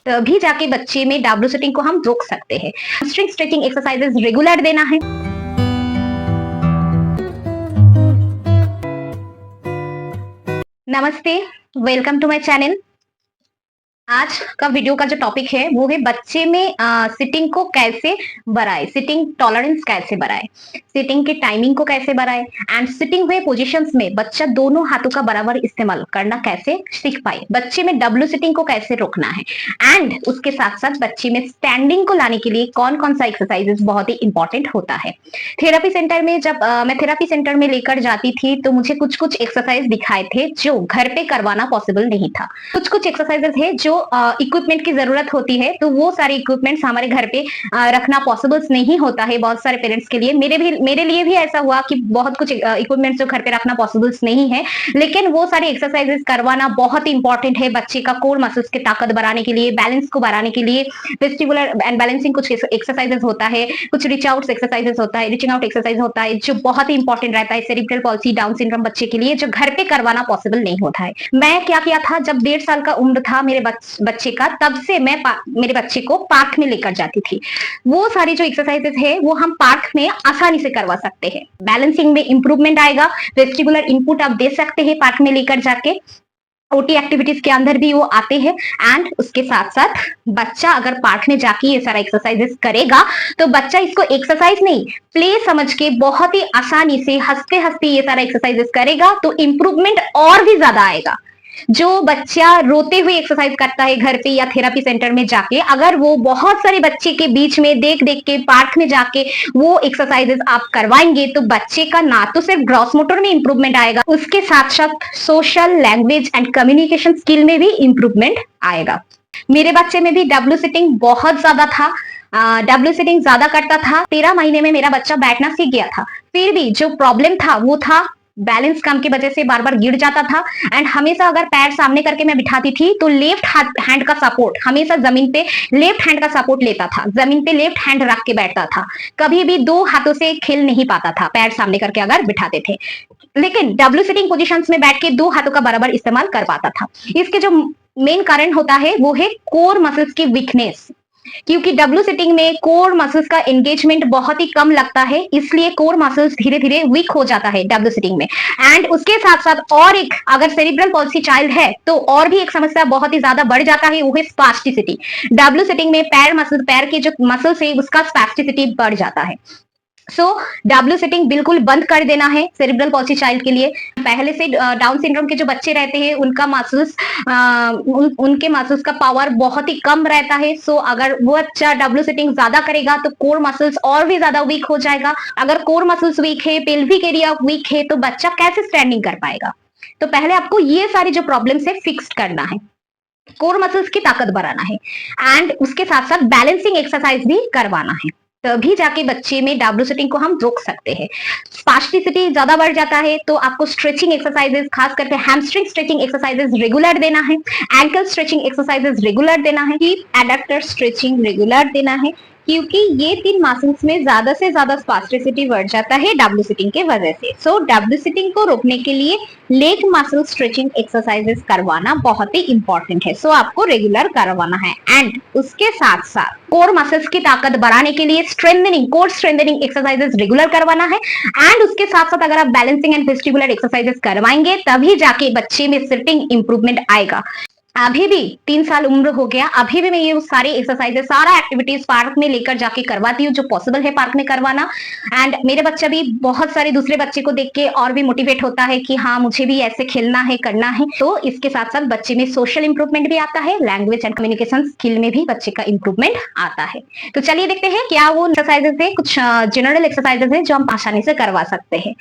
तभी जाके बच्चे में डब्ल्यू सिटिंग को हम रोक सकते हैं। स्ट्रिंग स्ट्रेचिंग एक्सरसाइजेस रेगुलर देना है। नमस्ते, वेलकम टू माय चैनल। आज का वीडियो का जो टॉपिक है वो है बच्चे में सिटिंग को कैसे बढ़ाए, सिटिंग टॉलरेंस कैसे बढ़ाए, सिटिंग की टाइमिंग को कैसे बढ़ाए एंड सिटिंग हुए पोजीशंस में बच्चा दोनों हाथों का बराबर इस्तेमाल करना कैसे सीख पाए, बच्चे में डब्ल्यू सिटिंग को कैसे रोकना है एंड उसके साथ साथ बच्चे में स्टैंडिंग को लाने के लिए कौन कौन सा एक्सरसाइजेस बहुत ही इंपॉर्टेंट होता है। थेरेपी सेंटर में जब मैं थेरेपी सेंटर में लेकर जाती थी तो मुझे कुछ कुछ एक्सरसाइज दिखाए थे जो घर पे करवाना पॉसिबल नहीं था। कुछ कुछ एक्सरसाइजेस है जो इक्विपमेंट की जरूरत होती है, तो वो सारे इक्विपमेंट्स हमारे घर पे रखना पॉसिबल नहीं होता है बहुत सारे पेरेंट्स के लिए। मेरे लिए भी ऐसा हुआ कि बहुत कुछ इक्विपमेंट्स जो घर पे रखना पॉसिबल नहीं है, लेकिन वो सारे एक्सरसाइजेस करवाना बहुत इंपॉर्टेंट है बच्चे का कोर मसल्स की ताकत बढ़ाने के लिए, बैलेंस को बढ़ाने के लिए। वेस्टिबुलर एंड बैलेंसिंग कुछ एक्सरसाइजेस होता है, कुछ रिच आउट एक्सरसाइजेस होता है, रिचिंग आउट एक्सरसाइज होता है जो बहुत ही इंपॉर्टेंट रहता है सेरिब्रल पॉल्सी, डाउन सिंड्रोम बच्चे के लिए, जो घर पे करवाना पॉसिबल नहीं होता है। मैं क्या किया था, जब 1.5 साल का उम्र था मेरे बच्चे का, तब से मैं मेरे बच्चे को पार्क में लेकर जाती थी। वो सारी जो एक्सरसाइजेस है वो हम पार्क में आसानी से करवा सकते हैं। बैलेंसिंग में इंप्रूवमेंट आएगा, वेस्टिबुलर इनपुट आप दे सकते हैं पार्क में लेकर जाके, ओटी एक्टिविटीज के अंदर भी वो आते हैं। एंड उसके साथ साथ बच्चा अगर पार्क में जाके ये सारा एक्सरसाइजेस करेगा तो बच्चा इसको एक्सरसाइज नहीं, प्ले समझ के बहुत ही आसानी से हंसते हंसते ये सारा एक्सरसाइजेस करेगा, तो इंप्रूवमेंट और भी ज्यादा आएगा। जो बच्चा रोते हुए एक्सरसाइज करता है घर पे या थेरेपी सेंटर में जाके, अगर वो बहुत सारे बच्चे के बीच में देख देख के पार्क में जाके वो एक्सरसाइजेस आप करवाएंगे तो बच्चे का ना तो सिर्फ ग्रॉस मोटर में इंप्रूवमेंट आएगा, उसके साथ साथ social, language and communication skill में भी इंप्रूवमेंट आएगा। मेरे बच्चे में भी डब्ल्यू सिटिंग बहुत ज्यादा था, डब्ल्यू सिटिंग ज्यादा करता था। 13 महीने में मेरा बच्चा बैठना सीख गया था, फिर भी जो प्रॉब्लम था वो था बैलेंस कम की वजह से बार बार गिर जाता था। एंड हमेशा अगर पैर सामने करके मैं बिठाती थी तो लेफ्ट हैंड का सपोर्ट, हमेशा जमीन पे लेफ्ट हैंड का सपोर्ट लेता था, जमीन पे लेफ्ट हैंड रख के बैठता था, कभी भी दो हाथों से खेल नहीं पाता था पैर सामने करके अगर बिठाते थे। लेकिन डब्ल्यू सिटिंग पोजीशंस में बैठ के दो हाथों का बराबर इस्तेमाल कर पाता था। इसके जो मेन कारण होता है वो है कोर मसल्स की वीकनेस, क्योंकि डब्ल्यू सिटिंग में कोर मसल्स का एंगेजमेंट बहुत ही कम लगता है, इसलिए कोर मसल्स धीरे धीरे वीक हो जाता है डब्ल्यू सिटिंग में। एंड उसके साथ साथ और एक, अगर सेरिब्रल पॉल्सी चाइल्ड है तो और भी एक समस्या बहुत ही ज्यादा बढ़ जाता है, वो है स्पास्टिसिटी। डब्ल्यू सिटिंग में पैर के जो मसल्स है उसका स्पास्टिसिटी बढ़ जाता है। सो डब्ल्यू सिटिंग बिल्कुल बंद कर देना है सेरिब्रल पॉल्सी चाइल्ड के लिए। पहले से डाउन सिंड्रोम के जो बच्चे रहते हैं उनका मसल्स उनके मसल्स का पावर बहुत ही कम रहता है। सो अगर वो बच्चा डब्ल्यू सिटिंग ज्यादा करेगा तो कोर मसल्स और भी ज्यादा वीक हो जाएगा। अगर कोर मसल्स वीक है, पेल्विक एरिया वीक है, तो बच्चा कैसे स्टैंडिंग कर पाएगा। तो पहले आपको ये सारी जो प्रॉब्लम्स है फिक्स करना है, कोर मसल्स की ताकत बढ़ाना है एंड उसके साथ साथ बैलेंसिंग एक्सरसाइज भी करवाना है, तभी जाके बच्चे में डब्ल्यू सिटिंग को हम रोक सकते हैं। स्पास्टिसिटी ज्यादा बढ़ जाता है तो आपको स्ट्रेचिंग एक्सरसाइजेस, खास करके हैमस्ट्रिंग स्ट्रेचिंग एक्सरसाइजेस रेगुलर देना है, एंकल स्ट्रेचिंग एक्सरसाइजेस रेगुलर देना है, हिप एडक्टर स्ट्रेचिंग रेगुलर देना है, क्योंकि ये 3 मसल्स में ज्यादा से ज्यादा स्पास्टिसिटी बढ़ जाता है डब्ल्यू सिटिंग के वजह से। सो डब्ल्यू सिटिंग को रोकने के लिए लेग मसल स्ट्रेचिंग एक्सरसाइजेस करवाना बहुत ही इंपॉर्टेंट है। सो आपको रेगुलर करवाना है एंड उसके साथ साथ कोर मसल्स की ताकत बढ़ाने के लिए strengthening, core strengthening exercises regular करवाना है एंड उसके साथ साथ अगर आप बैलेंसिंग एंड वेस्टिबुलर एक्सरसाइजेस करवाएंगे तभी जाके बच्चे में सिटिंग इंप्रूवमेंट आएगा। अभी भी 3 साल उम्र हो गया, अभी भी मैं ये सारी एक्सरसाइजेस, सारा एक्टिविटीज पार्क में लेकर जाके करवाती हूँ जो पॉसिबल है पार्क में करवाना। एंड मेरे बच्चा भी बहुत सारे दूसरे बच्चे को देख के और भी मोटिवेट होता है कि हाँ मुझे भी ऐसे खेलना है, करना है। तो इसके साथ साथ बच्चे में सोशल इंप्रूवमेंट भी आता है, लैंग्वेज एंड कम्युनिकेशन स्किल में भी बच्चे का इंप्रूवमेंट आता है। तो चलिए देखते हैं क्या वो एक्सरसाइजेस है, कुछ जनरल एक्सरसाइजेस है जो हम आसानी से करवा सकते हैं।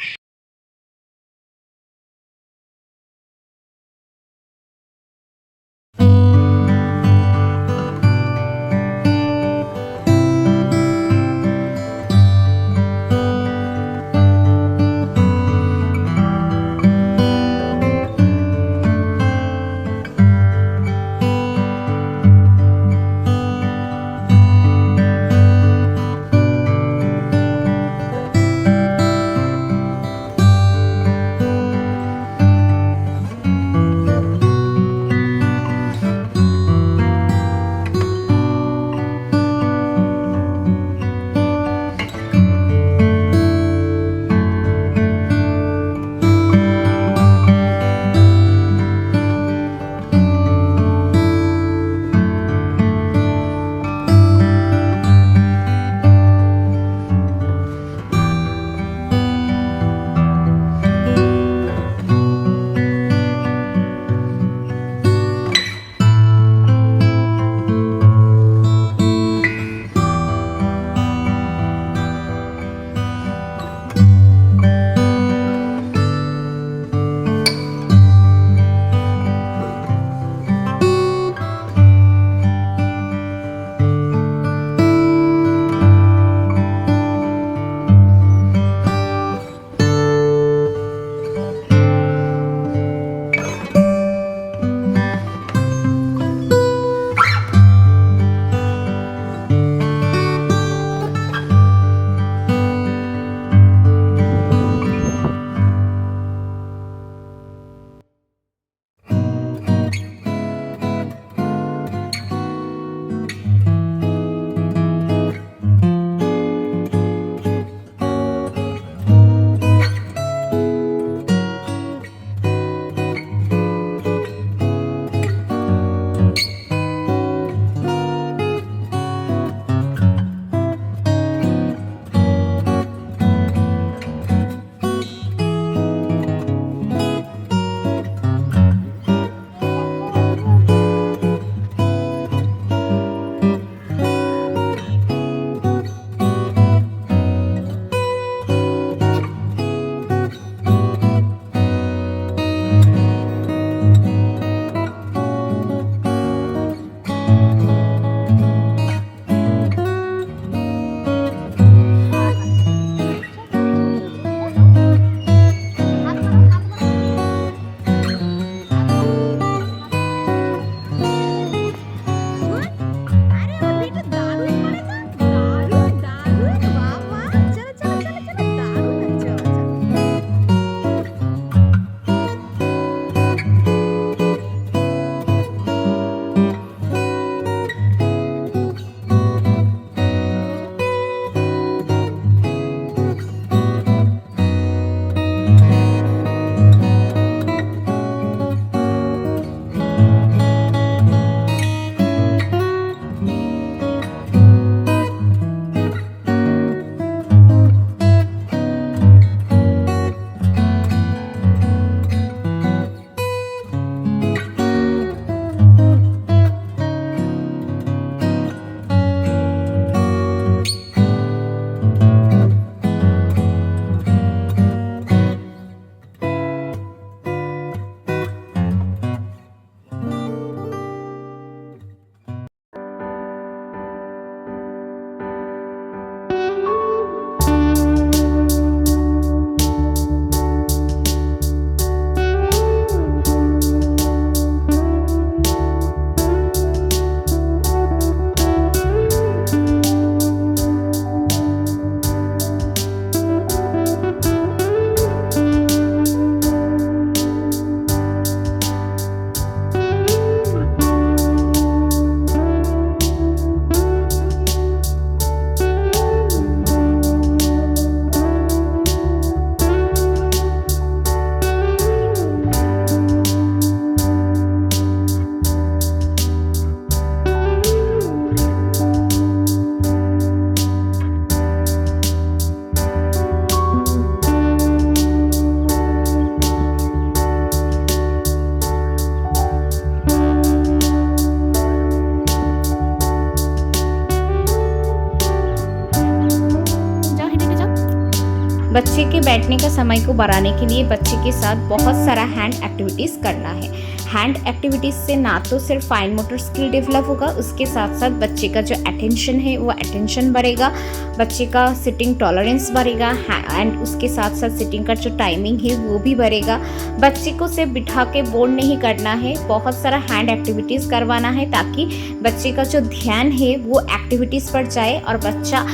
बच्चे के बैठने का समय को बढ़ाने के लिए बच्चे के साथ बहुत सारा हैंड एक्टिविटीज़ करना है। हैंड एक्टिविटीज़ से ना तो सिर्फ फाइन मोटर स्किल डेवलप होगा, उसके साथ साथ बच्चे का जो अटेंशन है वो अटेंशन बढ़ेगा, बच्चे का सिटिंग टॉलरेंस बढ़ेगा एंड उसके साथ साथ सिटिंग का जो टाइमिंग है वो भी बढ़ेगा। बच्चे को सिर्फ बिठा के बोर नहीं करना है, बहुत सारा हैंड एक्टिविटीज़ करवाना है ताकि बच्चे का जो ध्यान है वो एक्टिविटीज़ पर जाए और बच्चा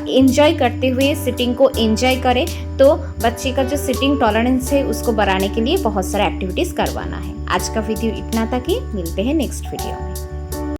एंजॉय करते हुए सिटिंग को एंजॉय करे। तो बच्चे का जो सिटिंग टॉलरेंस है उसको बढ़ाने के लिए बहुत सारा एक्टिविटीज़ करवाना है। आज का वीडियो इतना तक ही, मिलते हैं नेक्स्ट वीडियो में।